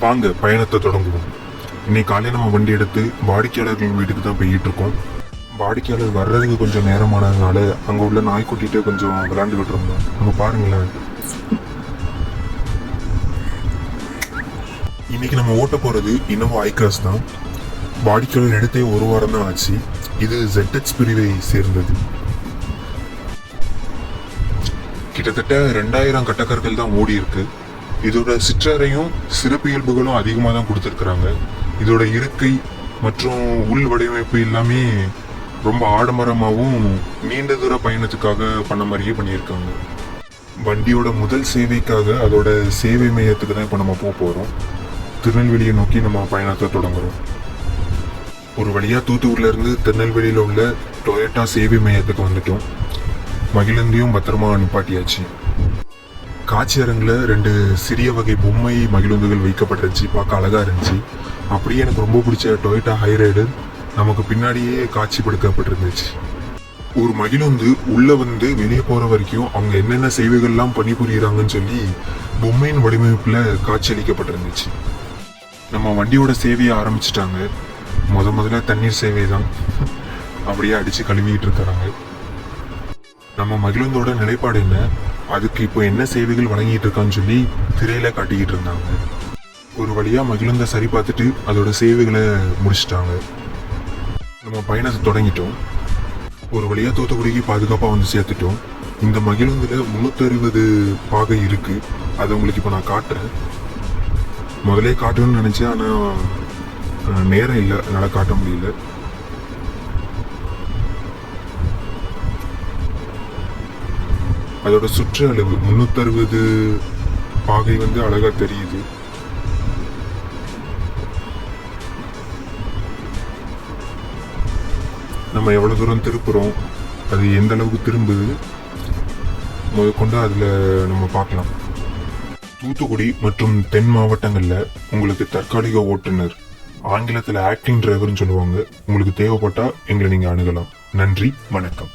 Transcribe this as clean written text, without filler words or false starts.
வாங்க பயணத்தை தொடங்குவோம். இன்னைக்கு காலையில் நம்ம வண்டி எடுத்து வாடிக்கையாளர்கள் வீட்டுக்கு தான் போயிட்டு இருக்கோம். வாடிக்கையாளர் வர்றதுக்கு கொஞ்சம் நேரமானதுனால அங்கே உள்ள நாய்க்குட்டிகிட்ட கொஞ்சம் விளையாண்டுக்கிட்டு இருந்தோம். அங்கே பாருங்களேன். இன்னைக்கு நம்ம ஓட்ட போகிறது இன்னோவா ஐக்ராஸ் தான். வாடிக்கையாளர் எடுத்தே ஒரு வாரம் தான் ஆச்சு. இது ZX பிரிவை சேர்ந்தது. கிட்டத்தட்ட 2000 கட்டக்கர்கள் தான் ஓடி இருக்கு. இதோட சிற்றறையும் சிறப்பியல்புகளும் அதிகமாக தான் கொடுத்துருக்குறாங்க. இதோட இருக்கை மற்றும் உள் வடிவமைப்பு எல்லாமே ரொம்ப ஆடம்பரமாகவும் நீண்ட தூர பயணத்துக்காக பண்ண மாதிரியே பண்ணியிருக்காங்க. வண்டியோட முதல் சேவைக்காக அதோட சேவை மையத்துக்கு தான் இப்போ நம்ம போக போகிறோம். திருநெல்வேலியை நோக்கி நம்ம பயணத்தை தொடங்குறோம். ஒரு வழியாக தூத்துக்குடியிலேருந்து திருநெல்வேலியில் உள்ள டொயோட்டா சேவை மையத்துக்கு வந்துட்டோம். மகிழுந்தையும் பத்திரமா நிப்பாட்டியாச்சு. காட்சி அரங்கில் 2 சிறிய வகை பொம்மை மகிழுந்துகள் வைக்கப்பட்டிருந்துச்சு. பார்க்க அழகாக இருந்துச்சு. அப்படியே எனக்கு ரொம்ப பிடிச்ச டொயோட்டா ஹைரைடர் நமக்கு பின்னாடியே காட்சிப்படுத்தப்பட்டிருந்துச்சு. ஒரு மகிழுந்து உள்ளே வந்து வெளியே போகிற வரைக்கும் அவங்க என்னென்ன சேவைகள்லாம் பணிபுரியுறாங்கன்னு சொல்லி பொம்மையின் வடிவமைப்பில் காட்சி அளிக்கப்பட்டிருந்துச்சு. நம்ம வண்டியோட சேவையை ஆரம்பிச்சிட்டாங்க. முதல்ல தண்ணீர் சேவை தான். அப்படியே அடித்து கழுவிட்டு இருக்கிறாங்க. நம்ம மகிழுந்தோட நிலைப்பாடு என்ன, அதுக்கு இப்போ என்ன சேவைகள் வழங்கிட்டு இருக்கான்னு சொல்லி திரையில காட்டிக்கிட்டு இருந்தாங்க. ஒரு வழியா மகிழுந்த சரி பார்த்துட்டு அதோட சேவைகளை முடிச்சிட்டாங்க. நம்ம பயணத்தை தொடங்கிட்டோம். ஒரு வழியா தூத்துக்குடிக்கு பாதுகாப்பாக வந்து சேர்த்துட்டோம். இந்த மகிழுந்துல 360 பாகை இருக்கு. அதை உங்களுக்கு இப்போ நான் காட்டுறேன். முதலே காட்டணும்னு நினைச்சேன், ஆனால் நேரம் இல்லை, அதனால காட்ட முடியல. அதோட சுற்று அளவு 360 பாகை வந்து அழகா தெரியுது. நம்ம எவ்வளவு தூரம் திருப்புறோம், அது எந்த அளவுக்கு திரும்புது முதற்கொண்டு அதில் நம்ம பார்க்கலாம். தூத்துக்குடி மற்றும் தென் மாவட்டங்களில் உங்களுக்கு தற்காலிக ஓட்டுநர், ஆங்கிலத்தில் ஆக்டிங் டிரைவர்னு சொல்லுவாங்க, உங்களுக்கு தேவைப்பட்டால் எங்களை நீங்கள் அணுகலாம். நன்றி, வணக்கம்.